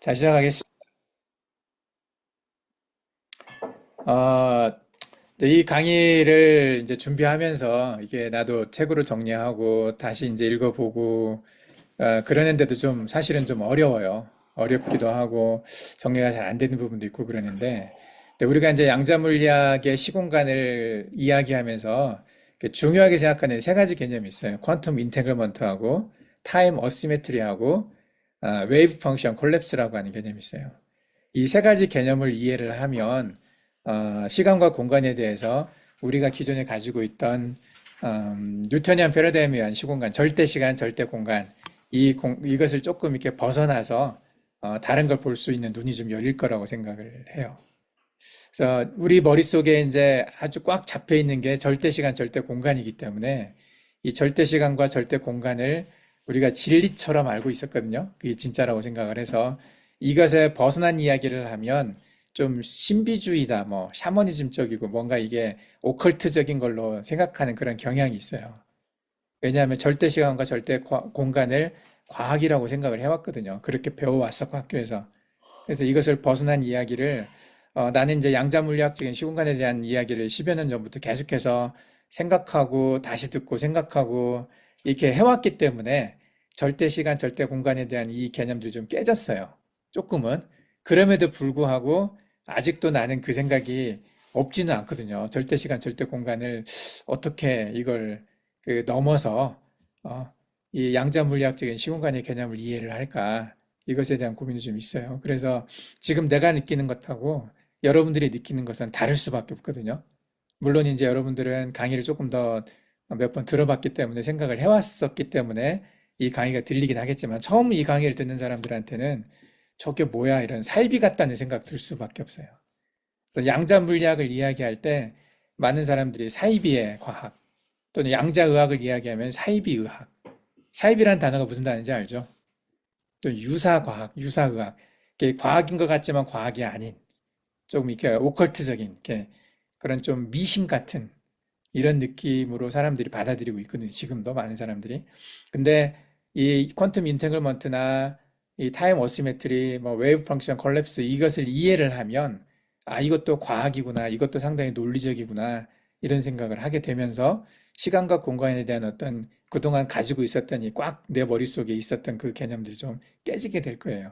자, 시작하겠습니다. 어, 이제 이 강의를 이제 준비하면서 이게 나도 책으로 정리하고 다시 이제 읽어보고 그러는데도 좀 사실은 좀 어려워요. 어렵기도 하고 정리가 잘 안 되는 부분도 있고 그러는데 근데 우리가 이제 양자물리학의 시공간을 이야기하면서 중요하게 생각하는 세 가지 개념이 있어요. 퀀텀 인테그먼트하고 타임 어시메트리하고 웨이브 펑션 콜랩스라고 하는 개념이 있어요. 이 세 가지 개념을 이해를 하면 시간과 공간에 대해서 우리가 기존에 가지고 있던 뉴턴이안 패러다임에 의한 시공간, 절대 시간, 절대 공간 이것을 조금 이렇게 벗어나서 다른 걸 볼 수 있는 눈이 좀 열릴 거라고 생각을 해요. 그래서 우리 머릿속에 이제 아주 꽉 잡혀 있는 게 절대 시간, 절대 공간이기 때문에 이 절대 시간과 절대 공간을 우리가 진리처럼 알고 있었거든요. 그게 진짜라고 생각을 해서 이것에 벗어난 이야기를 하면 좀 신비주의다, 뭐 샤머니즘적이고 뭔가 이게 오컬트적인 걸로 생각하는 그런 경향이 있어요. 왜냐하면 절대 시간과 절대 공간을 과학이라고 생각을 해왔거든요. 그렇게 배워왔었고 학교에서. 그래서 이것을 벗어난 이야기를 나는 이제 양자물리학적인 시공간에 대한 이야기를 10여 년 전부터 계속해서 생각하고 다시 듣고 생각하고 이렇게 해왔기 때문에 절대 시간, 절대 공간에 대한 이 개념들이 좀 깨졌어요. 조금은. 그럼에도 불구하고 아직도 나는 그 생각이 없지는 않거든요. 절대 시간, 절대 공간을 어떻게 이걸 넘어서 이 양자물리학적인 시공간의 개념을 이해를 할까? 이것에 대한 고민이 좀 있어요. 그래서 지금 내가 느끼는 것하고 여러분들이 느끼는 것은 다를 수밖에 없거든요. 물론 이제 여러분들은 강의를 조금 더 몇 번 들어봤기 때문에 생각을 해왔었기 때문에 이 강의가 들리긴 하겠지만 처음 이 강의를 듣는 사람들한테는 저게 뭐야 이런 사이비 같다는 생각 들 수밖에 없어요. 그래서 양자 물리학을 이야기할 때 많은 사람들이 사이비의 과학 또는 양자의학을 이야기하면 사이비의학. 사이비란 단어가 무슨 단어인지 알죠? 또 유사과학, 유사의학. 이게 과학인 것 같지만 과학이 아닌 조금 이렇게 오컬트적인 이렇게 그런 좀 미신 같은 이런 느낌으로 사람들이 받아들이고 있거든요. 지금도 많은 사람들이. 근데 이 퀀텀 인테글먼트나 이 타임 어시메트리, 뭐 웨이브 펑션 콜랩스 이것을 이해를 하면 아 이것도 과학이구나, 이것도 상당히 논리적이구나 이런 생각을 하게 되면서 시간과 공간에 대한 어떤 그동안 가지고 있었던 이 꽉 내 머릿속에 있었던 그 개념들이 좀 깨지게 될 거예요.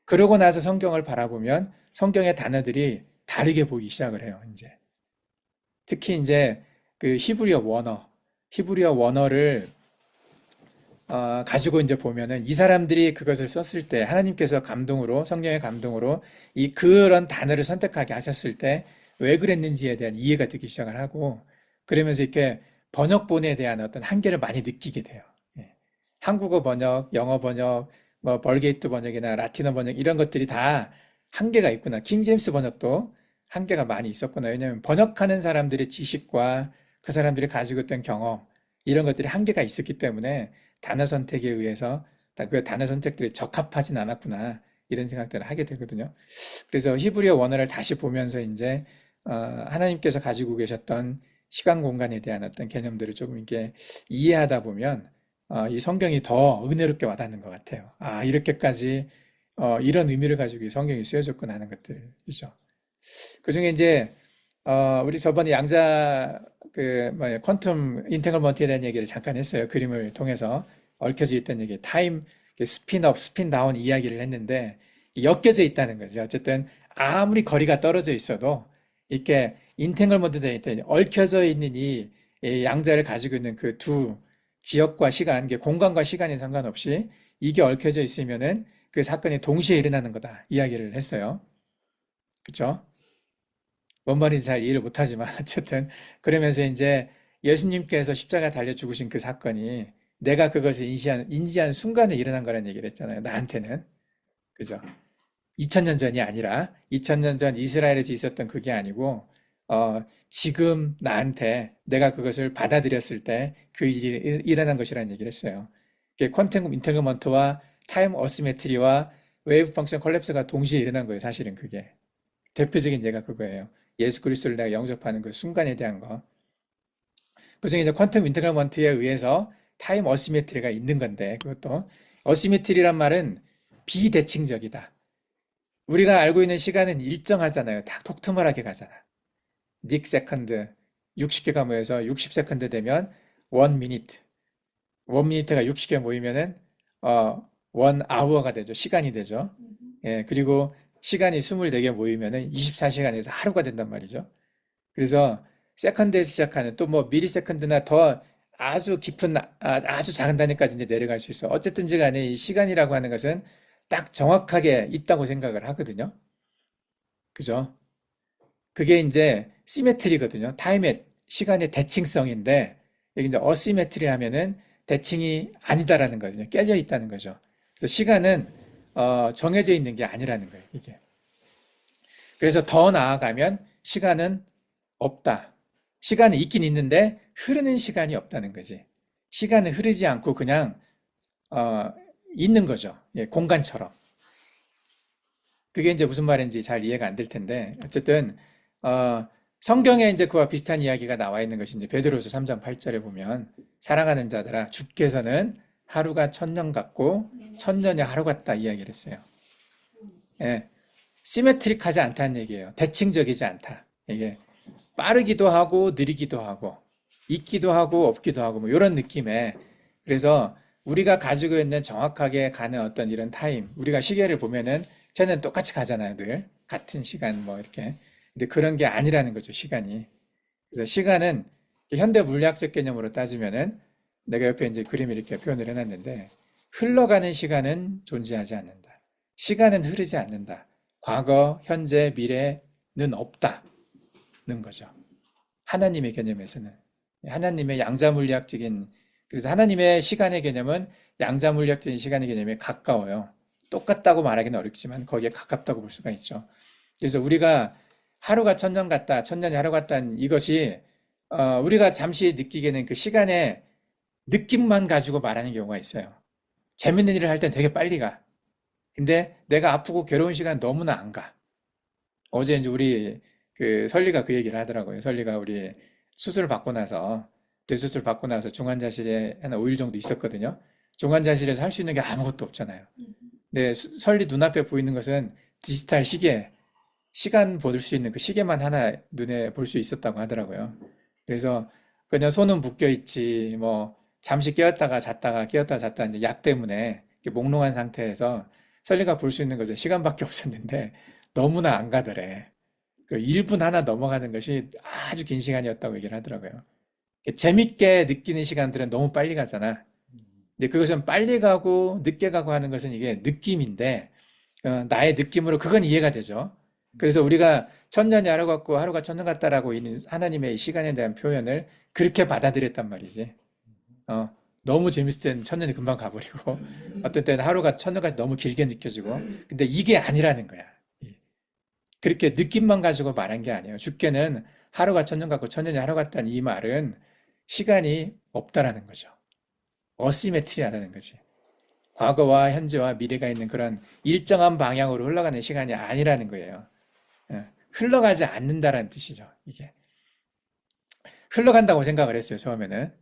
그러고 나서 성경을 바라보면 성경의 단어들이 다르게 보이기 시작을 해요, 이제. 특히 이제 그 히브리어 원어를 가지고 이제 보면은 이 사람들이 그것을 썼을 때 하나님께서 감동으로 성령의 감동으로 이 그런 단어를 선택하게 하셨을 때 왜 그랬는지에 대한 이해가 되기 시작을 하고 그러면서 이렇게 번역본에 대한 어떤 한계를 많이 느끼게 돼요. 예. 한국어 번역, 영어 번역, 뭐 벌게이트 번역이나 라틴어 번역 이런 것들이 다 한계가 있구나. 킹 제임스 번역도 한계가 많이 있었구나. 왜냐하면 번역하는 사람들의 지식과 그 사람들이 가지고 있던 경험 이런 것들이 한계가 있었기 때문에 단어 선택에 의해서 그 단어 선택들이 적합하진 않았구나 이런 생각들을 하게 되거든요. 그래서 히브리어 원어를 다시 보면서 이제 하나님께서 가지고 계셨던 시간 공간에 대한 어떤 개념들을 조금 이렇게 이해하다 보면 이 성경이 더 은혜롭게 와닿는 것 같아요. 아 이렇게까지 이런 의미를 가지고 이 성경이 쓰여졌구나 하는 것들이죠. 그중에 이제 우리 저번에 양자 그 뭐야 퀀텀 인테그먼트에 대한 얘기를 잠깐 했어요. 그림을 통해서 얽혀져 있다는 얘기, 타임 스핀업, 스핀다운 이야기를 했는데 엮여져 있다는 거죠. 어쨌든 아무리 거리가 떨어져 있어도 이렇게 인테글먼트 되어 있다, 얽혀져 있는 이 양자를 가지고 있는 그 두 지역과 시간, 이게 공간과 시간에 상관없이 이게 얽혀져 있으면은 그 사건이 동시에 일어나는 거다 이야기를 했어요. 그렇죠? 뭔 말인지 잘 이해를 못하지만 어쨌든 그러면서 이제 예수님께서 십자가 달려 죽으신 그 사건이 내가 그것을 인지한 순간에 일어난 거라는 얘기를 했잖아요. 나한테는. 그죠? 2000년 전이 아니라 2000년 전 이스라엘에서 있었던 그게 아니고 지금 나한테 내가 그것을 받아들였을 때 그 일이 일어난 것이라는 얘기를 했어요. 그게 퀀텀 인테그먼트와 타임 어시메트리와 웨이브 펑션 콜랩스가 동시에 일어난 거예요. 사실은 그게. 대표적인 예가 그거예요. 예수 그리스도를 내가 영접하는 그 순간에 대한 거. 그중에 이제 퀀텀 인테그먼트에 의해서 타임 어시메트리가 있는 건데 그것도 어시메트리란 말은 비대칭적이다. 우리가 알고 있는 시간은 일정하잖아요. 딱 톡트멀하게 가잖아. 닉 세컨드 60개가 모여서 60세컨드 되면 1미니트. 1미니트가 60개 모이면은 원 아워가 되죠. 시간이 되죠. 예, 그리고 시간이 24개 모이면은 24시간에서 하루가 된단 말이죠. 그래서 세컨드에서 시작하는 또 뭐 미리세컨드나 더 아주 깊은 아주 작은 단위까지 이제 내려갈 수 있어. 어쨌든지 간에 이 시간이라고 하는 것은 딱 정확하게 있다고 생각을 하거든요. 그죠? 그게 이제 시메트리거든요. 타임의 시간의 대칭성인데 여기 이제 어시메트리 하면은 대칭이 아니다라는 거죠. 깨져 있다는 거죠. 그래서 시간은 정해져 있는 게 아니라는 거예요. 이게. 그래서 더 나아가면 시간은 없다. 시간은 있긴 있는데 흐르는 시간이 없다는 거지. 시간은 흐르지 않고 그냥 어, 있는 거죠. 예, 공간처럼. 그게 이제 무슨 말인지 잘 이해가 안 될 텐데 어쨌든 어, 성경에 이제 그와 비슷한 이야기가 나와 있는 것이 이제 베드로서 3장 8절에 보면 사랑하는 자들아 주께서는 하루가 천년 같고 천년이 하루 같다 이야기를 했어요. 예, 시메트릭하지 않다는 얘기예요. 대칭적이지 않다. 이게 빠르기도 하고 느리기도 하고 있기도 하고 없기도 하고 뭐 이런 느낌에 그래서 우리가 가지고 있는 정확하게 가는 어떤 이런 타임 우리가 시계를 보면은 쟤는 똑같이 가잖아요 늘 같은 시간 뭐 이렇게 근데 그런 게 아니라는 거죠 시간이 그래서 시간은 현대 물리학적 개념으로 따지면은 내가 옆에 이제 그림 이렇게 표현을 해놨는데 흘러가는 시간은 존재하지 않는다 시간은 흐르지 않는다 과거 현재 미래는 없다 는 거죠. 하나님의 개념에서는. 하나님의 양자물리학적인, 그래서 하나님의 시간의 개념은 양자물리학적인 시간의 개념에 가까워요. 똑같다고 말하기는 어렵지만 거기에 가깝다고 볼 수가 있죠. 그래서 우리가 하루가 천년 같다, 천년이 하루 같다는 이것이, 우리가 잠시 느끼게는 그 시간의 느낌만 가지고 말하는 경우가 있어요. 재밌는 일을 할 땐 되게 빨리 가. 근데 내가 아프고 괴로운 시간 너무나 안 가. 어제 이제 우리 그 설리가 그 얘기를 하더라고요. 설리가 우리 수술을 받고 나서 뇌수술 받고 나서 중환자실에 한 5일 정도 있었거든요. 중환자실에서 할 수 있는 게 아무것도 없잖아요. 근데 설리 눈앞에 보이는 것은 디지털 시계, 시간 볼 수 있는 그 시계만 하나 눈에 볼 수 있었다고 하더라고요. 그래서 그냥 손은 묶여 있지, 뭐 잠시 깨었다가 잤다가 깨었다가 잤다 이제 약 때문에 이렇게 몽롱한 상태에서 설리가 볼 수 있는 것은 시간밖에 없었는데 너무나 안 가더래. 그 1분 하나 넘어가는 것이 아주 긴 시간이었다고 얘기를 하더라고요. 재밌게 느끼는 시간들은 너무 빨리 가잖아. 근데 그것은 빨리 가고 늦게 가고 하는 것은 이게 느낌인데 나의 느낌으로 그건 이해가 되죠. 그래서 우리가 천년이 하루 같고 하루가 천년 같다라고 있는 하나님의 이 시간에 대한 표현을 그렇게 받아들였단 말이지. 어, 너무 재밌을 땐 천년이 금방 가버리고 어떤 때는 하루가 천년까지 너무 길게 느껴지고 근데 이게 아니라는 거야. 그렇게 느낌만 가지고 말한 게 아니에요. 주께는 하루가 천년 같고 천년이 하루 같다는 이 말은 시간이 없다라는 거죠. 어시메트리하다는 거지. 과거와 현재와 미래가 있는 그런 일정한 방향으로 흘러가는 시간이 아니라는 거예요. 예, 흘러가지 않는다라는 뜻이죠. 이게 흘러간다고 생각을 했어요. 처음에는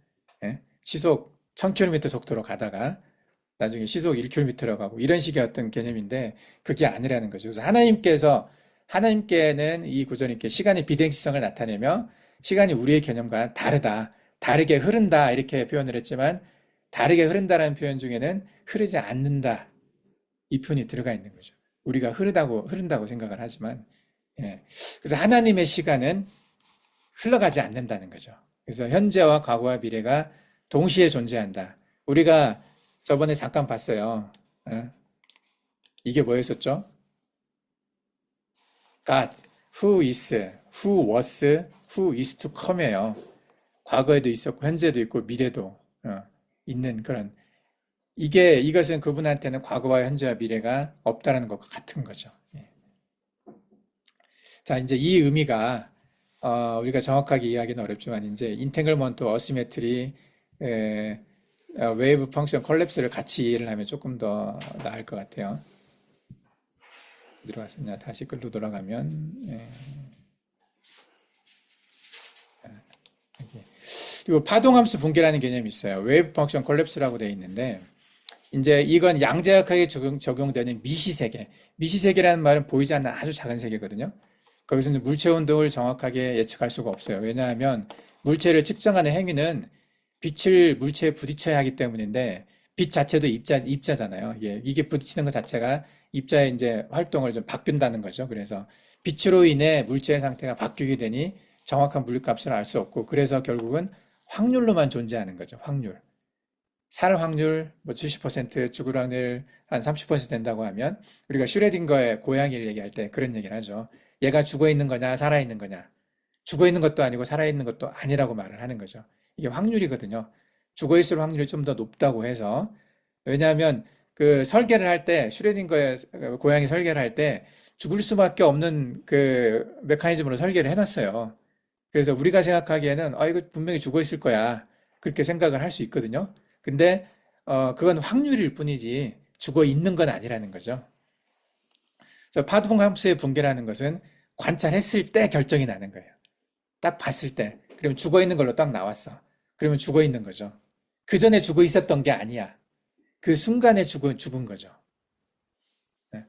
예, 시속 1000km 속도로 가다가 나중에 시속 1km로 가고 이런 식의 어떤 개념인데 그게 아니라는 거죠. 그래서 하나님께는 이 구절이 이렇게 시간의 비대칭성을 나타내며 시간이 우리의 개념과 다르다, 다르게 흐른다 이렇게 표현을 했지만 다르게 흐른다라는 표현 중에는 흐르지 않는다 이 표현이 들어가 있는 거죠. 우리가 흐른다고 생각을 하지만 예. 그래서 하나님의 시간은 흘러가지 않는다는 거죠. 그래서 현재와 과거와 미래가 동시에 존재한다. 우리가 저번에 잠깐 봤어요. 이게 뭐였었죠? God, who is, who was, who is to come예요. 과거에도 있었고 현재도 있고 미래도 있는 그런 이것은 그분한테는 과거와 현재와 미래가 없다라는 것과 같은 거죠. 예. 자, 이제 이 의미가 우리가 정확하게 이해하기는 어렵지만 이제 인탱글먼트, 어시메트리, 웨이브 펑션 콜랩스를 같이 이해를 하면 조금 더 나을 것 같아요. 어디로 갔었냐? 다시 글로 돌아가면 여기. 그리고 파동함수 붕괴라는 개념이 있어요. 웨이브 펑션 콜랩스라고 되어 있는데 이제 이건 양자역학에 적용되는 미시세계. 미시세계라는 말은 보이지 않는 아주 작은 세계거든요. 거기서는 물체 운동을 정확하게 예측할 수가 없어요. 왜냐하면 물체를 측정하는 행위는 빛을 물체에 부딪혀야 하기 때문인데 빛 자체도 입자잖아요. 이게 부딪히는 것 자체가 입자의 이제 활동을 좀 바꾼다는 거죠. 그래서 빛으로 인해 물체의 상태가 바뀌게 되니 정확한 물값을 알 수 없고 그래서 결국은 확률로만 존재하는 거죠. 확률. 살 확률 뭐 70%, 죽을 확률 한 30% 된다고 하면 우리가 슈레딩거의 고양이를 얘기할 때 그런 얘기를 하죠. 얘가 죽어 있는 거냐, 살아 있는 거냐. 죽어 있는 것도 아니고 살아 있는 것도 아니라고 말을 하는 거죠. 이게 확률이거든요. 죽어 있을 확률이 좀 더 높다고 해서 왜냐하면 그 설계를 할 때 슈레딩거의 고양이 설계를 할 때 죽을 수밖에 없는 그 메커니즘으로 설계를 해놨어요. 그래서 우리가 생각하기에는 이거 분명히 죽어 있을 거야. 그렇게 생각을 할 수 있거든요. 근데 그건 확률일 뿐이지 죽어 있는 건 아니라는 거죠. 그래서 파동함수의 붕괴라는 것은 관찰했을 때 결정이 나는 거예요. 딱 봤을 때. 그러면 죽어 있는 걸로 딱 나왔어. 그러면 죽어 있는 거죠. 그 전에 죽어 있었던 게 아니야. 그 순간에 죽은 거죠. 네.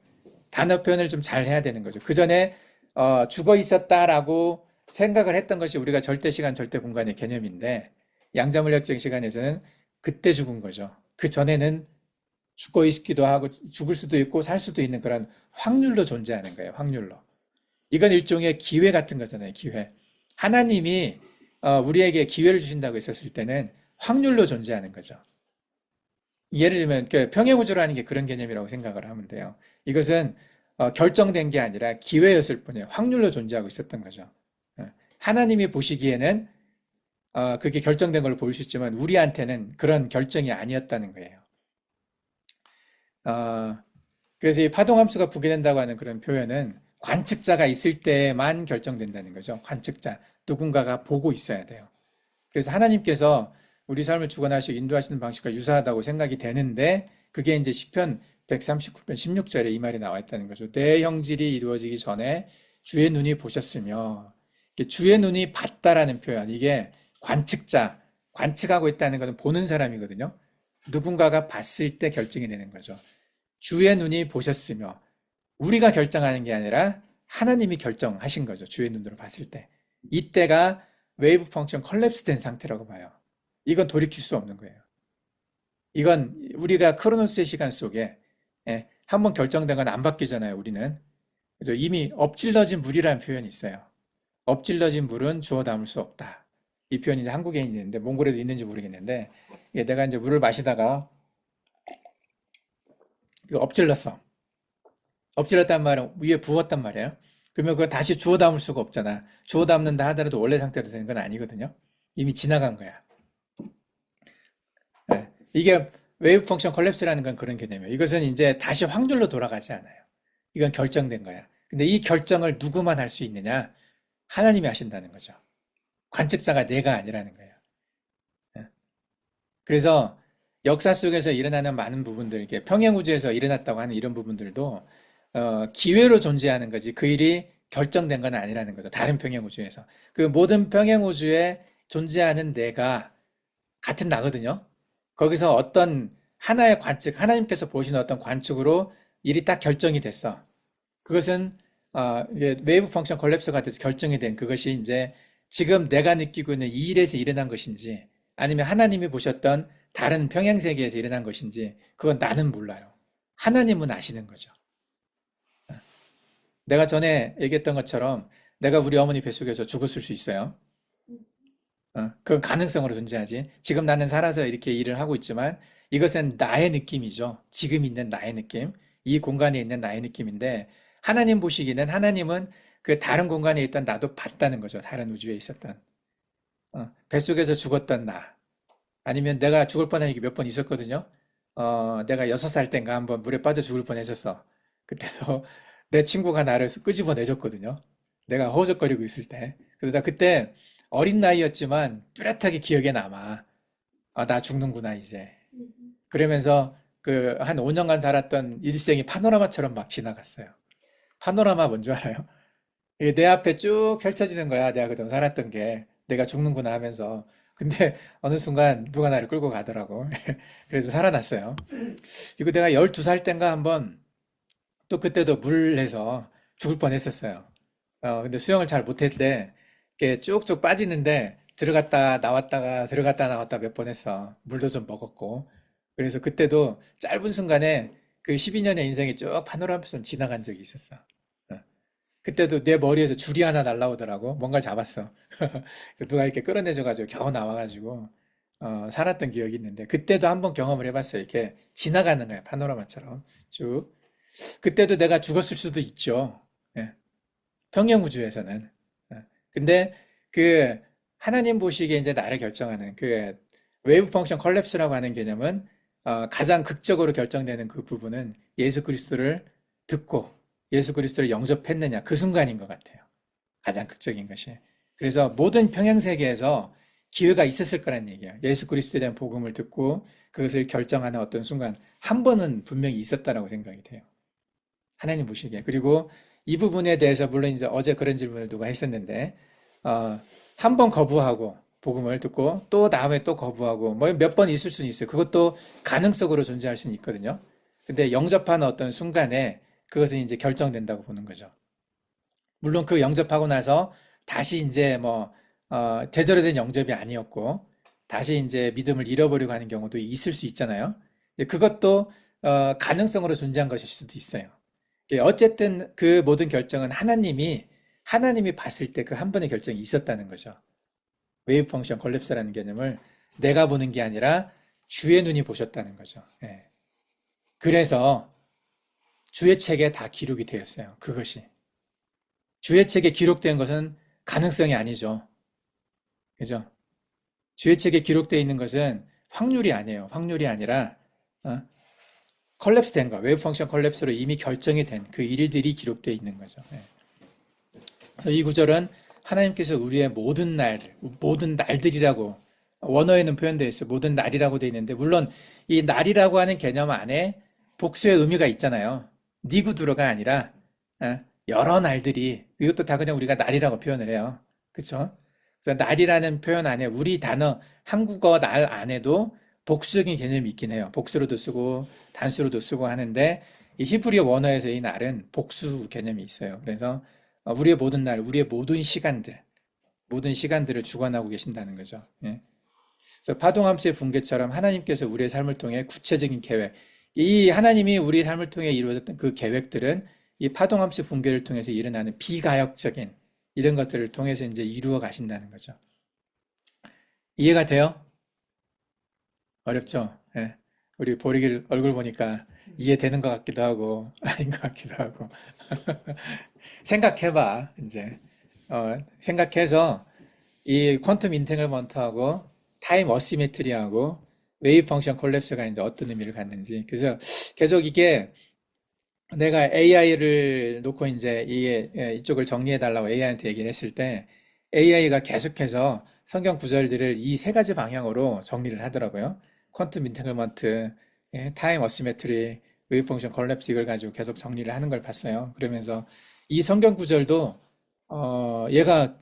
단어 표현을 좀 잘 해야 되는 거죠. 그 전에 죽어 있었다라고 생각을 했던 것이 우리가 절대 시간, 절대 공간의 개념인데 양자물리학적인 시간에서는 그때 죽은 거죠. 그 전에는 죽어 있기도 하고 죽을 수도 있고 살 수도 있는 그런 확률로 존재하는 거예요. 확률로. 이건 일종의 기회 같은 거잖아요. 기회. 하나님이 우리에게 기회를 주신다고 했었을 때는 확률로 존재하는 거죠. 예를 들면 그 평행우주라는 게 그런 개념이라고 생각을 하면 돼요. 이것은 결정된 게 아니라 기회였을 뿐이에요. 확률로 존재하고 있었던 거죠. 하나님이 보시기에는 그게 결정된 걸로 보일 수 있지만 우리한테는 그런 결정이 아니었다는 거예요. 어, 그래서 이 파동함수가 붕괴된다고 하는 그런 표현은 관측자가 있을 때만 결정된다는 거죠. 관측자. 누군가가 보고 있어야 돼요. 그래서 하나님께서 우리 삶을 주관하시고 인도하시는 방식과 유사하다고 생각이 되는데 그게 이제 시편 139편 16절에 이 말이 나와 있다는 거죠. 내 형질이 이루어지기 전에 주의 눈이 보셨으며 주의 눈이 봤다라는 표현 이게 관측자, 관측하고 있다는 것은 보는 사람이거든요. 누군가가 봤을 때 결정이 되는 거죠. 주의 눈이 보셨으며 우리가 결정하는 게 아니라 하나님이 결정하신 거죠. 주의 눈으로 봤을 때. 이때가 웨이브 펑션 컬랩스 된 상태라고 봐요. 이건 돌이킬 수 없는 거예요. 이건 우리가 크로노스의 시간 속에 한번 결정된 건 안 바뀌잖아요. 우리는. 그죠? 이미 엎질러진 물이라는 표현이 있어요. 엎질러진 물은 주워 담을 수 없다. 이 표현이 이제 한국에 있는데 몽골에도 있는지 모르겠는데 내가 이제 물을 마시다가 이거 엎질렀어. 엎질렀단 말은 위에 부었단 말이에요. 그러면 그걸 다시 주워 담을 수가 없잖아. 주워 담는다 하더라도 원래 상태로 되는 건 아니거든요. 이미 지나간 거야. 네. 이게 웨이브 펑션 컬랩스라는 건 그런 개념이에요. 이것은 이제 다시 확률로 돌아가지 않아요. 이건 결정된 거야. 근데 이 결정을 누구만 할 수 있느냐? 하나님이 하신다는 거죠. 관측자가 내가 아니라는 거예요. 네. 그래서 역사 속에서 일어나는 많은 부분들, 이게 평행우주에서 일어났다고 하는 이런 부분들도 기회로 존재하는 거지 그 일이 결정된 건 아니라는 거죠. 다른 평행우주에서. 그 모든 평행우주에 존재하는 내가 같은 나거든요. 거기서 어떤 하나의 관측, 하나님께서 보시는 어떤 관측으로 일이 딱 결정이 됐어. 그것은 이제 웨이브 펑션 콜랩스가 돼서 결정이 된 그것이 이제 지금 내가 느끼고 있는 이 일에서 일어난 것인지 아니면 하나님이 보셨던 다른 평행 세계에서 일어난 것인지 그건 나는 몰라요. 하나님은 아시는 거죠. 내가 전에 얘기했던 것처럼 내가 우리 어머니 뱃속에서 죽었을 수 있어요. 그건 가능성으로 존재하지. 지금 나는 살아서 이렇게 일을 하고 있지만 이것은 나의 느낌이죠. 지금 있는 나의 느낌. 이 공간에 있는 나의 느낌인데 하나님 보시기는 하나님은 그 다른 공간에 있던 나도 봤다는 거죠. 다른 우주에 있었던. 뱃속에서 죽었던 나. 아니면 내가 죽을 뻔한 일이 몇 번 있었거든요. 내가 6살 땐가 한번 물에 빠져 죽을 뻔했었어. 그때도 내 친구가 나를 끄집어 내줬거든요. 내가 허우적거리고 있을 때. 그래서 나 그때 어린 나이였지만 뚜렷하게 기억에 남아. 나 죽는구나, 이제. 그러면서 그 한 5년간 살았던 일생이 파노라마처럼 막 지나갔어요. 파노라마 뭔지 알아요? 이게 내 앞에 쭉 펼쳐지는 거야. 내가 그동안 살았던 게. 내가 죽는구나 하면서. 근데 어느 순간 누가 나를 끌고 가더라고. 그래서 살아났어요. 그리고 내가 12살 땐가 한번 또 그때도 물에서 죽을 뻔했었어요. 근데 수영을 잘 못했대. 이렇게 쭉쭉 빠지는데 들어갔다 나왔다가 들어갔다 나왔다 몇 번 했어. 물도 좀 먹었고. 그래서 그때도 짧은 순간에 그 12년의 인생이 쭉 파노라마처럼 지나간 적이 있었어. 어. 그때도 내 머리에서 줄이 하나 날라오더라고. 뭔가를 잡았어. 그래서 누가 이렇게 끌어내줘가지고 겨우 나와가지고 살았던 기억이 있는데 그때도 한번 경험을 해봤어요. 이렇게 지나가는 거야. 파노라마처럼 쭉. 그때도 내가 죽었을 수도 있죠. 예. 평행우주에서는. 근데 그 하나님 보시기에 이제 나를 결정하는 그 웨이브 펑션 컬랩스라고 하는 개념은 가장 극적으로 결정되는 그 부분은 예수 그리스도를 듣고 예수 그리스도를 영접했느냐 그 순간인 것 같아요. 가장 극적인 것이. 그래서 모든 평행 세계에서 기회가 있었을 거란 얘기예요. 예수 그리스도에 대한 복음을 듣고 그것을 결정하는 어떤 순간 한 번은 분명히 있었다라고 생각이 돼요. 하나님 보시기에. 그리고 이 부분에 대해서 물론 이제 어제 그런 질문을 누가 했었는데 한 번 거부하고 복음을 듣고 또 다음에 또 거부하고 뭐 몇 번 있을 수는 있어요. 그것도 가능성으로 존재할 수는 있거든요. 근데 영접하는 어떤 순간에 그것은 이제 결정된다고 보는 거죠. 물론 그 영접하고 나서 다시 이제 뭐 제대로 된 영접이 아니었고 다시 이제 믿음을 잃어버리고 하는 경우도 있을 수 있잖아요. 그것도 가능성으로 존재한 것일 수도 있어요. 어쨌든 그 모든 결정은 하나님이 봤을 때 그 한 번의 결정이 있었다는 거죠. 웨이브 펑션 콜랩스라는 개념을 내가 보는 게 아니라 주의 눈이 보셨다는 거죠. 예. 그래서 주의 책에 다 기록이 되었어요. 그것이. 주의 책에 기록된 것은 가능성이 아니죠. 그죠? 주의 책에 기록되어 있는 것은 확률이 아니에요. 확률이 아니라 어? 컬랩스 된 거, 웨이브 펑션 컬랩스로 이미 결정이 된 그 일들이 기록되어 있는 거죠. 예. 그래서 이 구절은 하나님께서 우리의 모든 날들이라고 원어에는 표현되어 있어요. 모든 날이라고 되어 있는데 물론 이 날이라고 하는 개념 안에 복수의 의미가 있잖아요. 니구두로가 아니라 여러 날들이 이것도 다 그냥 우리가 날이라고 표현을 해요. 그렇죠? 그래서 날이라는 표현 안에 우리 단어 한국어 날 안에도 복수적인 개념이 있긴 해요. 복수로도 쓰고 단수로도 쓰고 하는데 이 히브리어 원어에서 이 날은 복수 개념이 있어요. 그래서 우리의 모든 날, 우리의 모든 시간들을 주관하고 계신다는 거죠. 예. 그래서 파동함수의 붕괴처럼 하나님께서 우리의 삶을 통해 구체적인 계획, 이 하나님이 우리 삶을 통해 이루어졌던 그 계획들은 이 파동함수 붕괴를 통해서 일어나는 비가역적인 이런 것들을 통해서 이제 이루어 가신다는 거죠. 이해가 돼요? 어렵죠? 예. 우리 보리길 얼굴 보니까 이해되는 것 같기도 하고 아닌 것 같기도 하고 생각해봐 이제 생각해서 이 퀀텀 인탱글먼트하고 타임 어시메트리하고 웨이브 펑션 콜랩스가 이제 어떤 의미를 갖는지 그래서 계속 이게 내가 AI를 놓고 이제 이쪽을 정리해 달라고 AI한테 얘기를 했을 때 AI가 계속해서 성경 구절들을 이 세 가지 방향으로 정리를 하더라고요. 퀀텀 인테글먼트, 타임 어시메트리, 웨이브 펑션 콜랩스 이걸 가지고 계속 정리를 하는 걸 봤어요. 그러면서 이 성경 구절도 얘가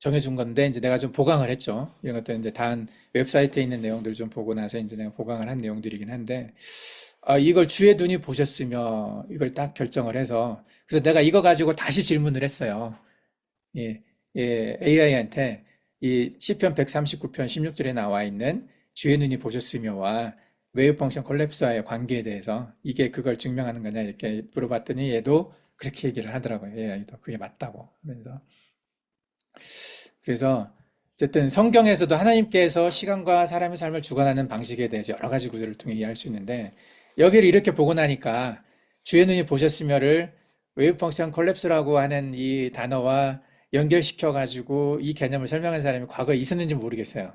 정해준 건데 이제 내가 좀 보강을 했죠. 이런 것들 이제 다른 웹사이트에 있는 내용들 좀 보고 나서 이제 내가 보강을 한 내용들이긴 한데 이걸 주의 눈이 보셨으며 이걸 딱 결정을 해서 그래서 내가 이거 가지고 다시 질문을 했어요. 예, AI한테 이 시편 139편 16절에 나와 있는 주의 눈이 보셨으며와 웨이브 펑션 콜랩스와의 관계에 대해서 이게 그걸 증명하는 거냐 이렇게 물어봤더니 얘도 그렇게 얘기를 하더라고요. AI도 그게 맞다고 하면서 그래서 어쨌든 성경에서도 하나님께서 시간과 사람의 삶을 주관하는 방식에 대해서 여러 가지 구절을 통해 이해할 수 있는데 여기를 이렇게 보고 나니까 주의 눈이 보셨으며를 웨이브 펑션 콜랩스라고 하는 이 단어와 연결시켜 가지고 이 개념을 설명한 사람이 과거에 있었는지 모르겠어요.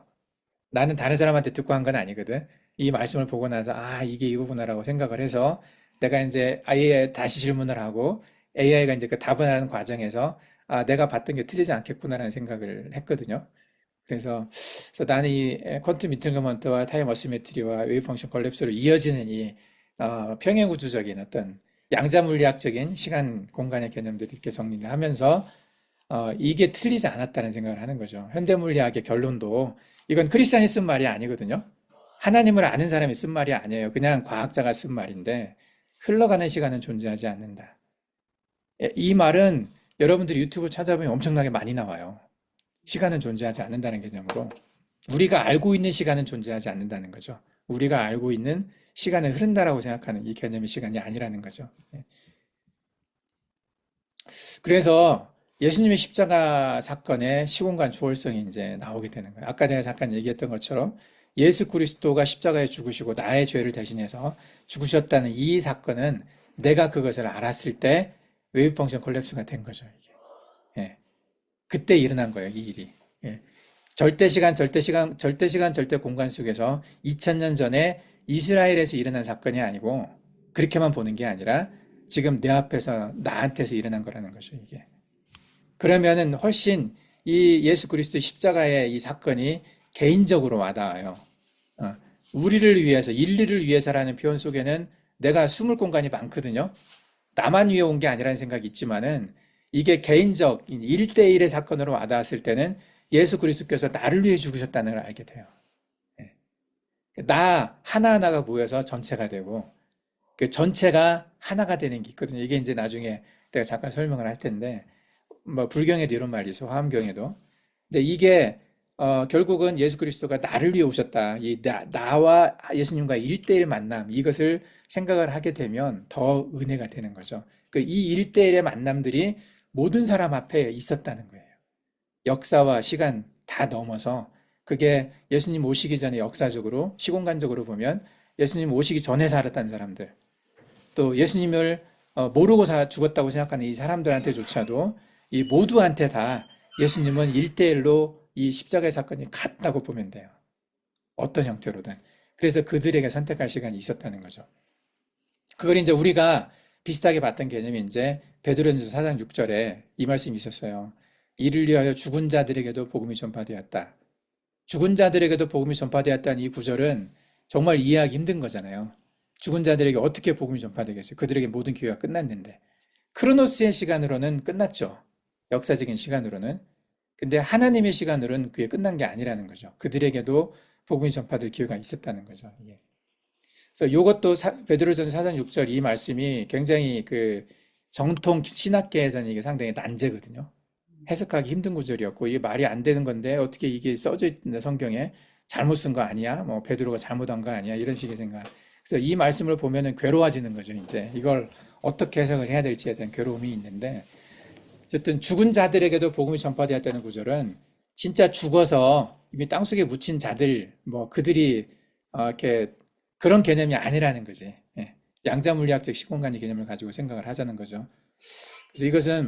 나는 다른 사람한테 듣고 한 건 아니거든. 이 말씀을 보고 나서 이게 이거구나라고 생각을 해서 내가 이제 아예 다시 질문을 하고 AI가 이제 그 답을 하는 과정에서 내가 봤던 게 틀리지 않겠구나라는 생각을 했거든요. 그래서 나는 이 퀀텀 인탱글먼트와 타임 어시메트리와 웨이브 펑션 콜랩스로 이어지는 이 평행 우주적인 어떤 양자 물리학적인 시간 공간의 개념들을 이렇게 정리를 하면서 이게 틀리지 않았다는 생각을 하는 거죠. 현대 물리학의 결론도 이건 크리스찬이 쓴 말이 아니거든요. 하나님을 아는 사람이 쓴 말이 아니에요. 그냥 과학자가 쓴 말인데 흘러가는 시간은 존재하지 않는다. 이 말은 여러분들이 유튜브 찾아보면 엄청나게 많이 나와요. 시간은 존재하지 않는다는 개념으로. 우리가 알고 있는 시간은 존재하지 않는다는 거죠. 우리가 알고 있는 시간은 흐른다라고 생각하는 이 개념의 시간이 아니라는 거죠. 그래서 예수님의 십자가 사건의 시공간 초월성이 이제 나오게 되는 거예요. 아까 내가 잠깐 얘기했던 것처럼 예수 그리스도가 십자가에 죽으시고 나의 죄를 대신해서 죽으셨다는 이 사건은 내가 그것을 알았을 때 웨이브 펑션 콜랩스가 된 거죠. 이게. 예. 그때 일어난 거예요, 이 일이. 예. 절대시간, 절대 공간 속에서 2000년 전에 이스라엘에서 일어난 사건이 아니고 그렇게만 보는 게 아니라 지금 내 앞에서 나한테서 일어난 거라는 거죠, 이게. 그러면은 훨씬 이 예수 그리스도의 십자가의 이 사건이 개인적으로 와닿아요. 우리를 위해서, 인류를 위해서라는 표현 속에는 내가 숨을 공간이 많거든요. 나만 위해 온 게 아니라는 생각이 있지만은 이게 개인적 1대1의 사건으로 와닿았을 때는 예수 그리스도께서 나를 위해 죽으셨다는 걸 알게 돼요. 예. 나 하나하나가 모여서 전체가 되고 그 전체가 하나가 되는 게 있거든요. 이게 이제 나중에 내가 잠깐 설명을 할 텐데 뭐 불경에도 이런 말이 있어. 화엄경에도. 근데 이게 결국은 예수 그리스도가 나를 위해 오셨다. 나와 예수님과 1대1 만남 이것을 생각을 하게 되면 더 은혜가 되는 거죠. 이 1대1의 만남들이 모든 사람 앞에 있었다는 거예요. 역사와 시간 다 넘어서 그게 예수님 오시기 전에 역사적으로 시공간적으로 보면 예수님 오시기 전에 살았던 사람들 또 예수님을 모르고 죽었다고 생각하는 이 사람들한테조차도 이 모두한테 다 예수님은 1대1로 이 십자가의 사건이 같다고 보면 돼요. 어떤 형태로든. 그래서 그들에게 선택할 시간이 있었다는 거죠. 그걸 이제 우리가 비슷하게 봤던 개념이 이제 베드로전서 4장 6절에 이 말씀이 있었어요. 이를 위하여 죽은 자들에게도 복음이 전파되었다. 죽은 자들에게도 복음이 전파되었다는 이 구절은 정말 이해하기 힘든 거잖아요. 죽은 자들에게 어떻게 복음이 전파되겠어요? 그들에게 모든 기회가 끝났는데. 크로노스의 시간으로는 끝났죠. 역사적인 시간으로는. 근데 하나님의 시간으로는 그게 끝난 게 아니라는 거죠. 그들에게도 복음이 전파될 기회가 있었다는 거죠. 이게. 그래서 이것도 베드로전서 4장 6절 이 말씀이 굉장히 그 정통 신학계에서는 이게 상당히 난제거든요. 해석하기 힘든 구절이었고 이게 말이 안 되는 건데 어떻게 이게 써져 있는데 성경에 잘못 쓴 거 아니야? 뭐 베드로가 잘못한 거 아니야? 이런 식의 생각. 그래서 이 말씀을 보면은 괴로워지는 거죠. 이제 이걸 어떻게 해석을 해야 될지에 대한 괴로움이 있는데 어쨌든 죽은 자들에게도 복음이 전파되었다는 구절은 진짜 죽어서 이미 땅속에 묻힌 자들 뭐 그들이 이렇게 그런 개념이 아니라는 거지. 예. 양자물리학적 시공간의 개념을 가지고 생각을 하자는 거죠. 그래서 이것은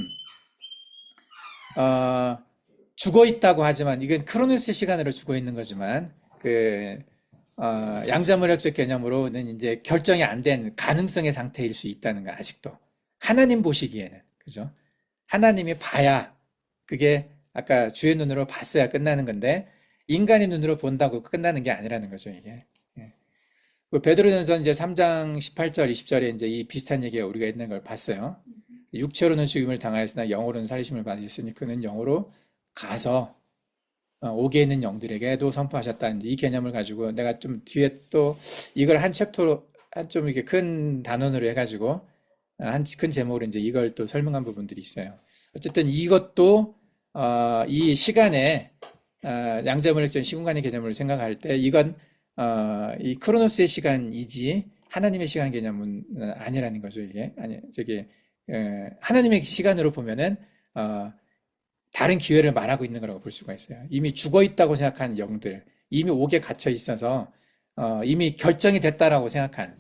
죽어 있다고 하지만 이건 크로노스 시간으로 죽어 있는 거지만 양자물리학적 개념으로는 이제 결정이 안 된 가능성의 상태일 수 있다는 거 아직도 하나님 보시기에는 그죠? 하나님이 봐야 그게 아까 주의 눈으로 봤어야 끝나는 건데 인간의 눈으로 본다고 끝나는 게 아니라는 거죠 이게. 베드로전서 이제 3장 18절 20절에 이제 이 비슷한 얘기가 우리가 있는 걸 봤어요. 육체로는 죽임을 당하였으나 영으로는 살리심을 받으셨으니 그는 영으로 가서 옥에 있는 영들에게도 선포하셨다는 이 개념을 가지고 내가 좀 뒤에 또 이걸 한 챕터로 좀 이렇게 큰 단원으로 해가지고 한 큰 제목으로 이제 이걸 또 설명한 부분들이 있어요. 어쨌든 이것도 이 시간에 양자물리학적 시공간의 개념을 생각할 때 이건 이 크로노스의 시간이지 하나님의 시간 개념은 아니라는 거죠. 이게 아니 저기 하나님의 시간으로 보면은 다른 기회를 말하고 있는 거라고 볼 수가 있어요. 이미 죽어 있다고 생각한 영들, 이미 옥에 갇혀 있어서 이미 결정이 됐다라고 생각한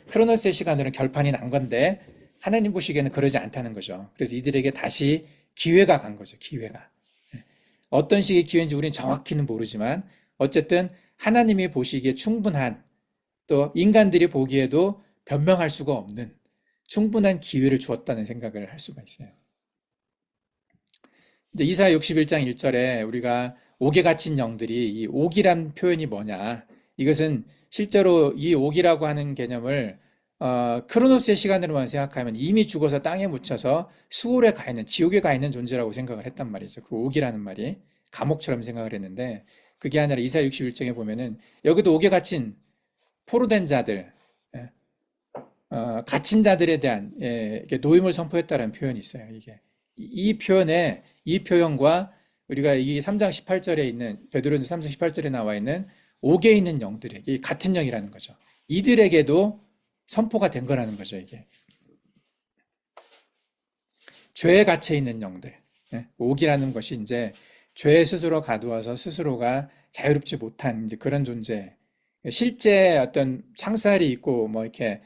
크로노스의 시간으로는 결판이 난 건데 하나님 보시기에는 그러지 않다는 거죠. 그래서 이들에게 다시 기회가 간 거죠. 기회가. 어떤 식의 기회인지 우리는 정확히는 모르지만 어쨌든 하나님이 보시기에 충분한 또 인간들이 보기에도 변명할 수가 없는 충분한 기회를 주었다는 생각을 할 수가 있어요. 이제 이사야 61장 1절에 우리가 옥에 갇힌 영들이 이 옥이란 표현이 뭐냐? 이것은 실제로 이 옥이라고 하는 개념을 크로노스의 시간으로만 생각하면 이미 죽어서 땅에 묻혀서 수월에 가 있는 지옥에 가 있는 존재라고 생각을 했단 말이죠. 그 옥이라는 말이 감옥처럼 생각을 했는데 그게 아니라 이사야 61장에 보면은 여기도 옥에 갇힌 포로된 자들, 예, 갇힌 자들에 대한 이게 노임을 선포했다라는 표현이 있어요. 이게 이 표현에 이 표현과 우리가 이 3장 18절에 있는 베드로전서 3장 18절에 나와 있는 옥에 있는 영들에게 같은 영이라는 거죠. 이들에게도 선포가 된 거라는 거죠. 이게 죄에 갇혀 있는 영들. 예, 옥이라는 것이 이제 죄에 스스로 가두어서 스스로가 자유롭지 못한 이제 그런 존재. 실제 어떤 창살이 있고 뭐 이렇게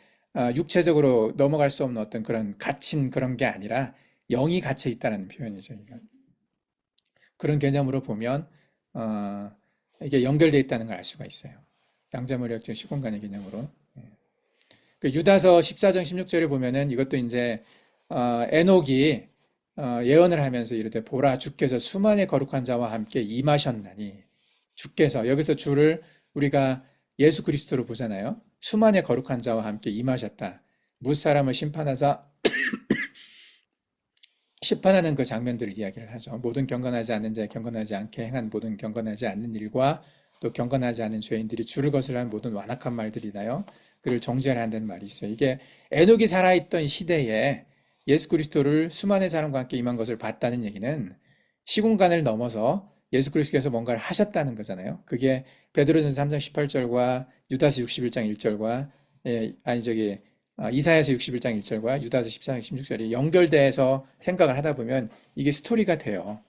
육체적으로 넘어갈 수 없는 어떤 그런 갇힌 그런 게 아니라 영이 갇혀 있다는 표현이죠. 이건. 그런 개념으로 보면 어, 이게 연결되어 있다는 걸 알 수가 있어요. 양자무력적 시공간의 개념으로. 그 유다서 14장 16절에 보면은 이것도 이제 에녹이 예언을 하면서 이르되 보라 주께서 수만의 거룩한 자와 함께 임하셨나니 주께서 여기서 주를 우리가 예수 그리스도로 보잖아요. 수만의 거룩한 자와 함께 임하셨다. 무사람을 심판하사 심판하는 그 장면들을 이야기를 하죠. 모든 경건하지 않는 자에 경건하지 않게 행한 모든 경건하지 않는 일과 또 경건하지 않은 죄인들이 주를 거스르는 모든 완악한 말들이나요. 그를 정죄하려 한다는 말이 있어요. 이게 에녹이 살아있던 시대에 예수 그리스도를 수많은 사람과 함께 임한 것을 봤다는 얘기는 시공간을 넘어서 예수 그리스도께서 뭔가를 하셨다는 거잖아요. 그게 베드로전서 3장 18절과 유다서 61장 1절과 이사야서 61장 1절과 유다서 14장 16절이 연결돼서 생각을 하다 보면 이게 스토리가 돼요.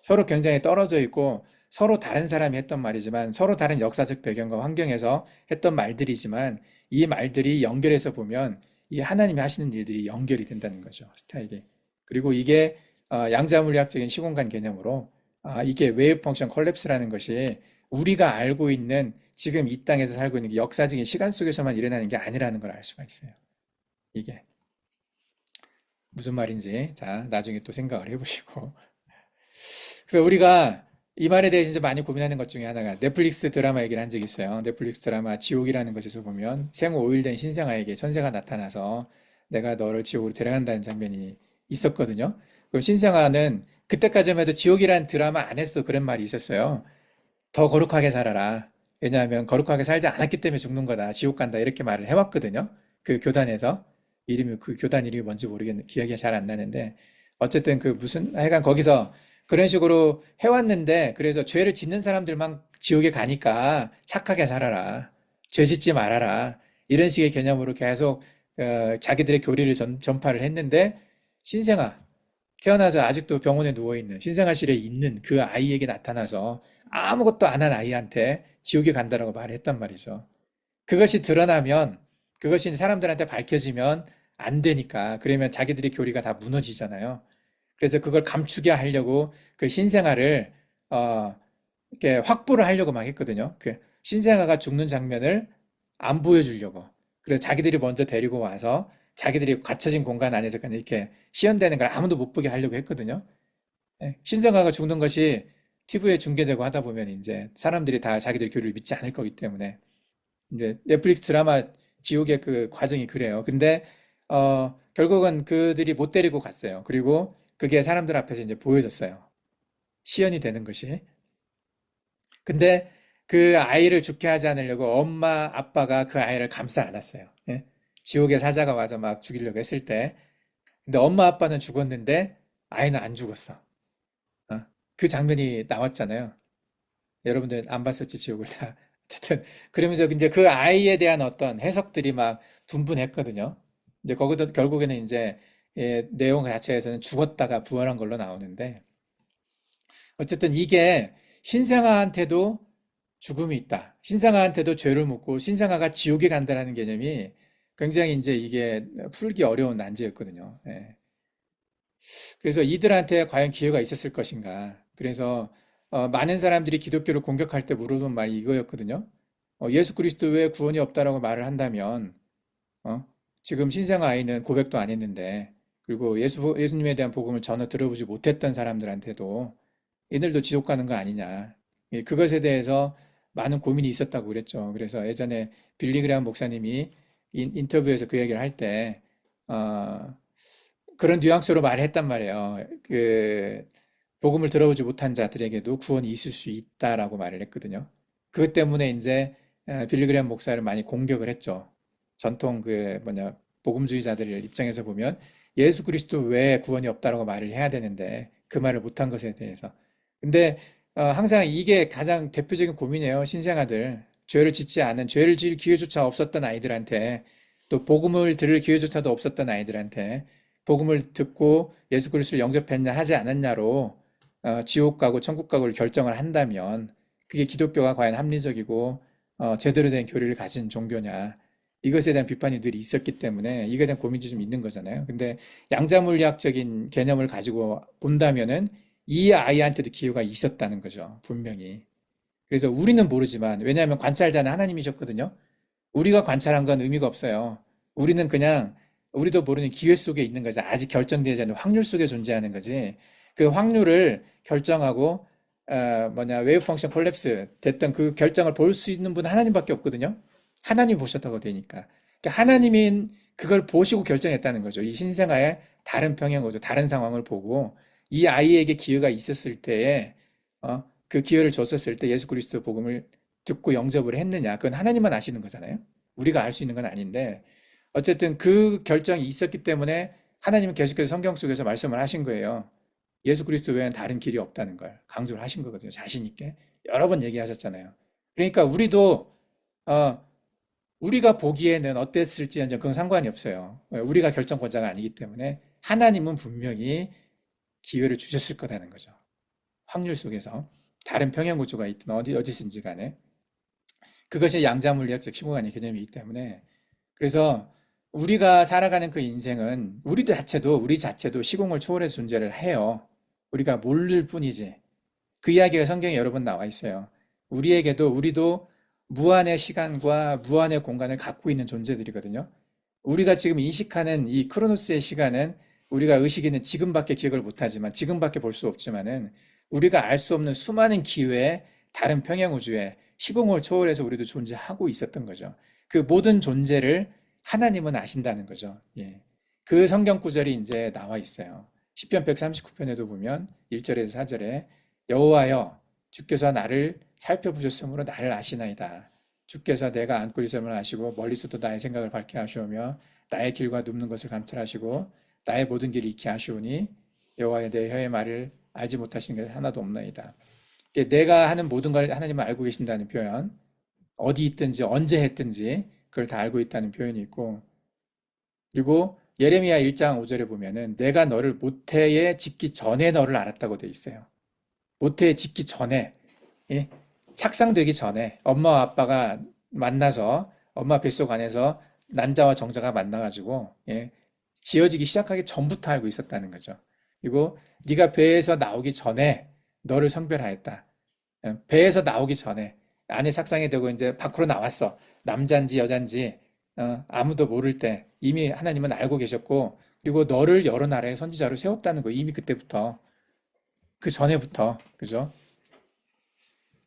서로 굉장히 떨어져 있고 서로 다른 사람이 했던 말이지만 서로 다른 역사적 배경과 환경에서 했던 말들이지만 이 말들이 연결해서 보면 이 하나님이 하시는 일들이 연결이 된다는 거죠. 스타일이. 그리고 이게 양자물리학적인 시공간 개념으로 이게 웨이브 펑션 콜랩스라는 것이 우리가 알고 있는 지금 이 땅에서 살고 있는 게 역사적인 시간 속에서만 일어나는 게 아니라는 걸 알 수가 있어요. 이게 무슨 말인지 자 나중에 또 생각을 해보시고 그래서 우리가 이 말에 대해서 이제 많이 고민하는 것 중에 하나가 넷플릭스 드라마 얘기를 한 적이 있어요. 넷플릭스 드라마 지옥이라는 것에서 보면 생후 5일 된 신생아에게 천사가 나타나서 내가 너를 지옥으로 데려간다는 장면이 있었거든요. 그럼 신생아는 그때까지만 해도 지옥이라는 드라마 안에서도 그런 말이 있었어요. 더 거룩하게 살아라. 왜냐하면 거룩하게 살지 않았기 때문에 죽는 거다. 지옥 간다. 이렇게 말을 해왔거든요. 그 교단에서. 그 교단 이름이 뭔지 모르겠는데, 기억이 잘 안 나는데, 어쨌든 그 무슨, 하여간 거기서 그런 식으로 해왔는데, 그래서 죄를 짓는 사람들만 지옥에 가니까 착하게 살아라. 죄 짓지 말아라. 이런 식의 개념으로 계속, 자기들의 교리를 전파를 했는데, 신생아, 태어나서 아직도 병원에 누워있는, 신생아실에 있는 그 아이에게 나타나서 아무것도 안 한 아이한테 지옥에 간다라고 말을 했단 말이죠. 그것이 드러나면, 그것이 사람들한테 밝혀지면 안 되니까, 그러면 자기들의 교리가 다 무너지잖아요. 그래서 그걸 감추게 하려고 그 신생아를, 이렇게 확보를 하려고 막 했거든요. 그 신생아가 죽는 장면을 안 보여주려고. 그래서 자기들이 먼저 데리고 와서 자기들이 갇혀진 공간 안에서 그냥 이렇게 시연되는 걸 아무도 못 보게 하려고 했거든요. 예, 신생아가 죽는 것이 TV에 중계되고 하다 보면 이제 사람들이 다 자기들 교리를 믿지 않을 거기 때문에 이제 넷플릭스 드라마 지옥의 그 과정이 그래요. 근데 결국은 그들이 못 데리고 갔어요. 그리고 그게 사람들 앞에서 이제 보여졌어요. 시연이 되는 것이. 근데 그 아이를 죽게 하지 않으려고 엄마, 아빠가 그 아이를 감싸 안았어요. 예? 지옥의 사자가 와서 막 죽이려고 했을 때. 근데 엄마, 아빠는 죽었는데 아이는 안 죽었어. 어? 그 장면이 나왔잖아요. 여러분들 안 봤었지, 지옥을 다. 어쨌든, 그러면서 이제 그 아이에 대한 어떤 해석들이 막 분분했거든요. 이제 거기도 결국에는 이제 내용 자체에서는 죽었다가 부활한 걸로 나오는데, 어쨌든 이게 신생아한테도 죽음이 있다. 신생아한테도 죄를 묻고 신생아가 지옥에 간다라는 개념이 굉장히 이제 이게 풀기 어려운 난제였거든요. 예. 그래서 이들한테 과연 기회가 있었을 것인가. 그래서 많은 사람들이 기독교를 공격할 때 물어본 말이 이거였거든요. 예수 그리스도 외에 구원이 없다라고 말을 한다면 어? 지금 신생아 아이는 고백도 안 했는데 그리고 예수님에 대한 복음을 전혀 들어보지 못했던 사람들한테도 이들도 지옥 가는 거 아니냐. 예, 그것에 대해서 많은 고민이 있었다고 그랬죠. 그래서 예전에 빌리그레함 목사님이 인터뷰에서 그 얘기를 할 때, 그런 뉘앙스로 말을 했단 말이에요. 그, 복음을 들어보지 못한 자들에게도 구원이 있을 수 있다라고 말을 했거든요. 그것 때문에 이제 빌리 그레이엄 목사를 많이 공격을 했죠. 전통 복음주의자들 입장에서 보면 예수 그리스도 외에 구원이 없다라고 말을 해야 되는데 그 말을 못한 것에 대해서. 근데 항상 이게 가장 대표적인 고민이에요. 신생아들. 죄를 짓지 않은, 죄를 지을 기회조차 없었던 아이들한테, 또 복음을 들을 기회조차도 없었던 아이들한테 복음을 듣고 예수 그리스도를 영접했냐 하지 않았냐로 지옥 가고 천국 가고를 결정을 한다면 그게 기독교가 과연 합리적이고 제대로 된 교리를 가진 종교냐, 이것에 대한 비판이 늘 있었기 때문에 이거에 대한 고민이 좀 있는 거잖아요. 근데 양자물리학적인 개념을 가지고 본다면은 이 아이한테도 기회가 있었다는 거죠. 분명히. 그래서 우리는 모르지만, 왜냐하면 관찰자는 하나님이셨거든요. 우리가 관찰한 건 의미가 없어요. 우리는 그냥 우리도 모르는 기회 속에 있는 거죠. 아직 결정되지 않은 확률 속에 존재하는 거지. 그 확률을 결정하고 웨이브 펑션 콜랩스 됐던 그 결정을 볼 수 있는 분은 하나님밖에 없거든요. 하나님이 보셨다고 되니까. 그러니까 하나님이 그걸 보시고 결정했다는 거죠. 이 신생아의 다른 평행우주, 다른 상황을 보고 이 아이에게 기회가 있었을 때에 그 기회를 줬었을 때 예수 그리스도 복음을 듣고 영접을 했느냐, 그건 하나님만 아시는 거잖아요. 우리가 알 수 있는 건 아닌데 어쨌든 그 결정이 있었기 때문에 하나님은 계속해서 성경 속에서 말씀을 하신 거예요. 예수 그리스도 외에는 다른 길이 없다는 걸 강조를 하신 거거든요. 자신 있게 여러 번 얘기하셨잖아요. 그러니까 우리도 우리가 보기에는 어땠을지는 그건 상관이 없어요. 우리가 결정권자가 아니기 때문에 하나님은 분명히 기회를 주셨을 거라는 거죠. 확률 속에서 다른 평행우주가 있든 어디든지 간에 그것이 양자물리학적 시공간의 개념이기 때문에, 그래서 우리가 살아가는 그 인생은 우리 자체도 시공을 초월해서 존재를 해요. 우리가 모를 뿐이지. 그 이야기가 성경에 여러 번 나와 있어요. 우리도 무한의 시간과 무한의 공간을 갖고 있는 존재들이거든요. 우리가 지금 인식하는 이 크로노스의 시간은 우리가 의식 있는 지금밖에 기억을 못하지만, 지금밖에 볼 수 없지만은 우리가 알 수 없는 수많은 기회에 다른 평행우주에 시공을 초월해서 우리도 존재하고 있었던 거죠. 그 모든 존재를 하나님은 아신다는 거죠. 예. 그 성경 구절이 이제 나와 있어요. 시편 139편에도 보면 1절에서 4절에 여호와여 주께서 나를 살펴보셨으므로 나를 아시나이다. 주께서 내가 안고 있음을 아시고 멀리서도 나의 생각을 밝게 하시오며 나의 길과 눕는 것을 감찰하시고 나의 모든 길을 익히 하시오니 여호와의 내 혀의 말을 알지 못하시는 게 하나도 없나이다. 내가 하는 모든 걸 하나님은 알고 계신다는 표현, 어디 있든지 언제 했든지 그걸 다 알고 있다는 표현이 있고, 그리고 예레미야 1장 5절에 보면은 내가 너를 모태에 짓기 전에 너를 알았다고 돼 있어요. 모태에 짓기 전에, 예? 착상되기 전에 엄마와 아빠가 만나서 엄마 뱃속 안에서 난자와 정자가 만나가지고 지어지기 시작하기 전부터 알고 있었다는 거죠. 그리고 네가 배에서 나오기 전에 너를 성별하였다. 배에서 나오기 전에 안에 착상이 되고 이제 밖으로 나왔어. 남잔지 여잔지 아무도 모를 때 이미 하나님은 알고 계셨고, 그리고 너를 여러 나라의 선지자로 세웠다는 거 이미 그때부터, 그 전에부터, 그죠?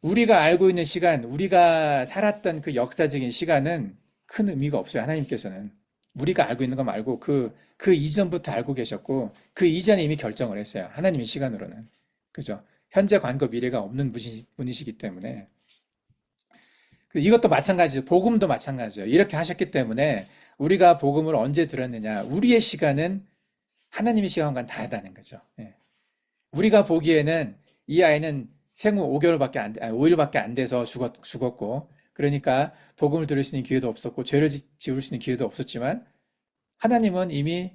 우리가 알고 있는 시간, 우리가 살았던 그 역사적인 시간은 큰 의미가 없어요. 하나님께서는 우리가 알고 있는 거 말고 그 이전부터 알고 계셨고 그 이전에 이미 결정을 했어요. 하나님의 시간으로는, 그죠? 현재, 관거, 미래가 없는 분이시기 때문에. 이것도 마찬가지죠. 복음도 마찬가지죠. 이렇게 하셨기 때문에 우리가 복음을 언제 들었느냐, 우리의 시간은 하나님의 시간과는 다르다는 거죠. 우리가 보기에는 이 아이는 생후 5개월밖에 안, 5일밖에 안 돼서 죽었고, 그러니까 복음을 들을 수 있는 기회도 없었고 죄를 지을 수 있는 기회도 없었지만 하나님은 이미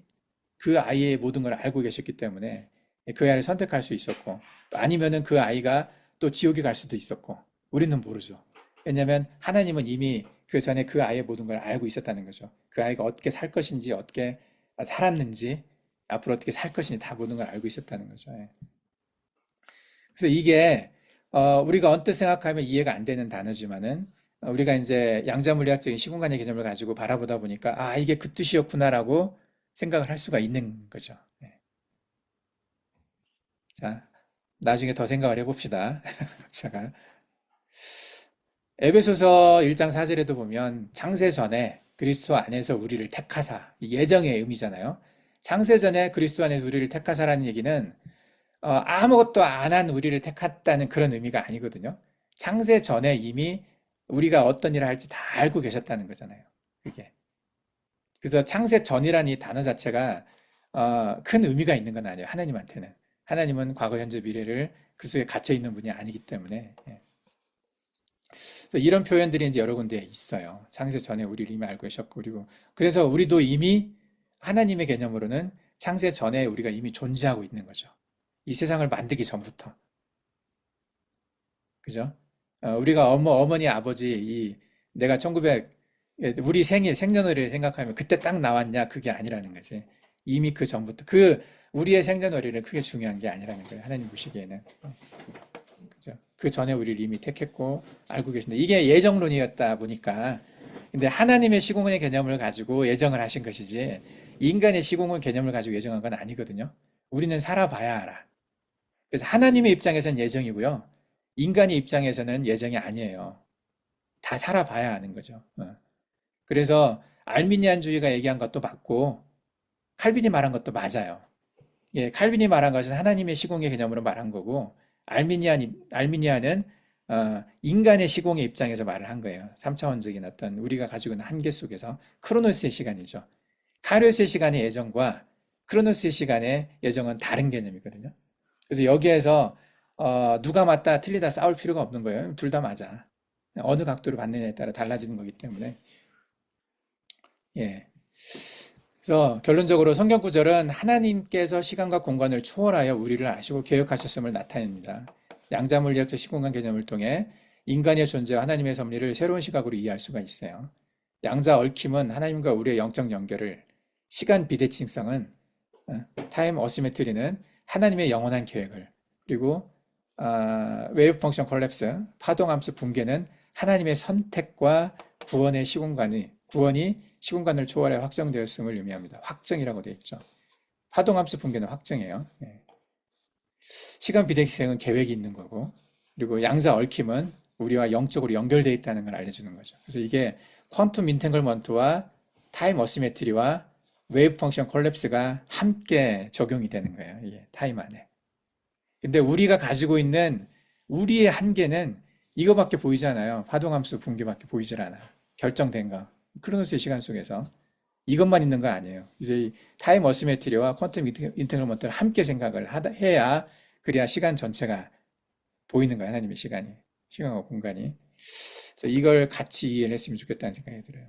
그 아이의 모든 걸 알고 계셨기 때문에 그 아이를 선택할 수 있었고, 아니면은 그 아이가 또 지옥에 갈 수도 있었고, 우리는 모르죠. 왜냐하면 하나님은 이미 그 전에 그 아이의 모든 걸 알고 있었다는 거죠. 그 아이가 어떻게 살 것인지, 어떻게 살았는지, 앞으로 어떻게 살 것인지 다 모든 걸 알고 있었다는 거죠. 그래서 이게 우리가 언뜻 생각하면 이해가 안 되는 단어지만은 우리가 이제 양자물리학적인 시공간의 개념을 가지고 바라보다 보니까 이게 그 뜻이었구나라고 생각을 할 수가 있는 거죠. 자, 나중에 더 생각을 해봅시다. 제가 에베소서 1장 4절에도 보면 창세 전에 그리스도 안에서 우리를 택하사, 예정의 의미잖아요. 창세 전에 그리스도 안에서 우리를 택하사라는 얘기는 아무것도 안 한 우리를 택했다는 그런 의미가 아니거든요. 창세 전에 이미 우리가 어떤 일을 할지 다 알고 계셨다는 거잖아요. 그게. 그래서 창세 전이라는 이 단어 자체가 큰 의미가 있는 건 아니에요. 하나님한테는. 하나님은 과거, 현재, 미래를 그 속에 갇혀 있는 분이 아니기 때문에. 예. 그래서 이런 표현들이 이제 여러 군데에 있어요. 창세 전에 우리를 이미 알고 계셨고, 그리고 그래서 우리도 이미 하나님의 개념으로는 창세 전에 우리가 이미 존재하고 있는 거죠. 이 세상을 만들기 전부터. 그죠? 우리가 어머니, 아버지, 내가 1900, 우리 생년월일을 생각하면 그때 딱 나왔냐? 그게 아니라는 거지. 이미 그 전부터. 우리의 생년월일은 크게 중요한 게 아니라는 거예요. 하나님 보시기에는. 그죠? 그 전에 우리를 이미 택했고, 알고 계신데, 이게 예정론이었다 보니까, 근데 하나님의 시공의 개념을 가지고 예정을 하신 것이지, 인간의 시공의 개념을 가지고 예정한 건 아니거든요. 우리는 살아봐야 알아. 그래서 하나님의 입장에서는 예정이고요. 인간의 입장에서는 예정이 아니에요. 다 살아봐야 아는 거죠. 그래서 알미니안주의가 얘기한 것도 맞고 칼빈이 말한 것도 맞아요. 예, 칼빈이 말한 것은 하나님의 시공의 개념으로 말한 거고 알미니안은 인간의 시공의 입장에서 말을 한 거예요. 3차원적인 어떤 우리가 가지고 있는 한계 속에서 크로노스의 시간이죠. 카리오스의 시간의 예정과 크로노스의 시간의 예정은 다른 개념이거든요. 그래서 여기에서 누가 맞다 틀리다 싸울 필요가 없는 거예요. 둘 다 맞아. 어느 각도로 받느냐에 따라 달라지는 거기 때문에. 예. 그래서 결론적으로 성경 구절은 하나님께서 시간과 공간을 초월하여 우리를 아시고 계획하셨음을 나타냅니다. 양자물리학적 시공간 개념을 통해 인간의 존재와 하나님의 섭리를 새로운 시각으로 이해할 수가 있어요. 양자 얽힘은 하나님과 우리의 영적 연결을, 시간 비대칭성은, 타임 어시메트리는 하나님의 영원한 계획을, 그리고 웨이브 펑션 콜랩스, 파동함수 붕괴는 하나님의 선택과 구원이 시공간을 초월해 확정되었음을 의미합니다. 확정이라고 되어 있죠. 파동함수 붕괴는 확정이에요. 예. 시간 비대칭성은 계획이 있는 거고, 그리고 양자 얽힘은 우리와 영적으로 연결되어 있다는 걸 알려주는 거죠. 그래서 이게 퀀텀 인탱글먼트와 타임 어시메트리와 웨이브 펑션 콜랩스가 함께 적용이 되는 거예요. 이게 타임 안에. 근데 우리가 가지고 있는 우리의 한계는 이거밖에 보이지 않아요. 파동함수 붕괴밖에 보이질 않아. 결정된 거. 크로노스의 시간 속에서. 이것만 있는 거 아니에요. 이제 이 타임 어시메트리와 퀀텀 인테그럴먼트를 함께 생각을 해야 그래야 시간 전체가 보이는 거예요. 하나님의 시간이. 시간과 공간이. 그래서 이걸 같이 이해를 했으면 좋겠다는 생각이 들어요.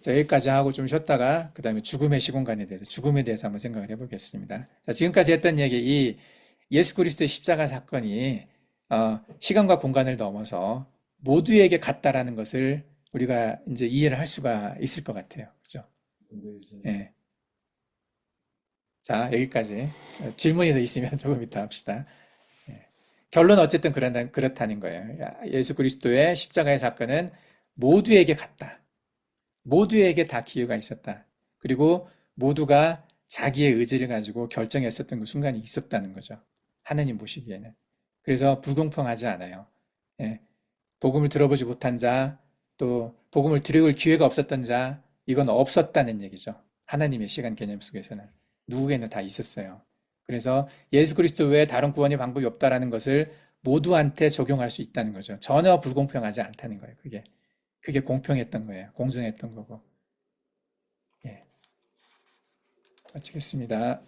자, 여기까지 하고 좀 쉬었다가 그 다음에 죽음에 대해서 한번 생각을 해보겠습니다. 자, 지금까지 했던 얘기, 이 예수 그리스도의 십자가 사건이 시간과 공간을 넘어서 모두에게 같다라는 것을 우리가 이제 이해를 할 수가 있을 것 같아요. 그죠? 예. 자, 여기까지. 질문이 더 있으면 조금 이따 합시다. 예. 결론 어쨌든 그렇다는 거예요. 예수 그리스도의 십자가의 사건은 모두에게 같다. 모두에게 다 기회가 있었다. 그리고 모두가 자기의 의지를 가지고 결정했었던 그 순간이 있었다는 거죠. 하나님 보시기에는. 그래서 불공평하지 않아요. 예. 복음을 들어보지 못한 자, 또 복음을 들을 기회가 없었던 자, 이건 없었다는 얘기죠. 하나님의 시간 개념 속에서는. 누구에게나 다 있었어요. 그래서 예수 그리스도 외에 다른 구원의 방법이 없다라는 것을 모두한테 적용할 수 있다는 거죠. 전혀 불공평하지 않다는 거예요. 그게 공평했던 거예요. 공정했던 거고. 예. 마치겠습니다.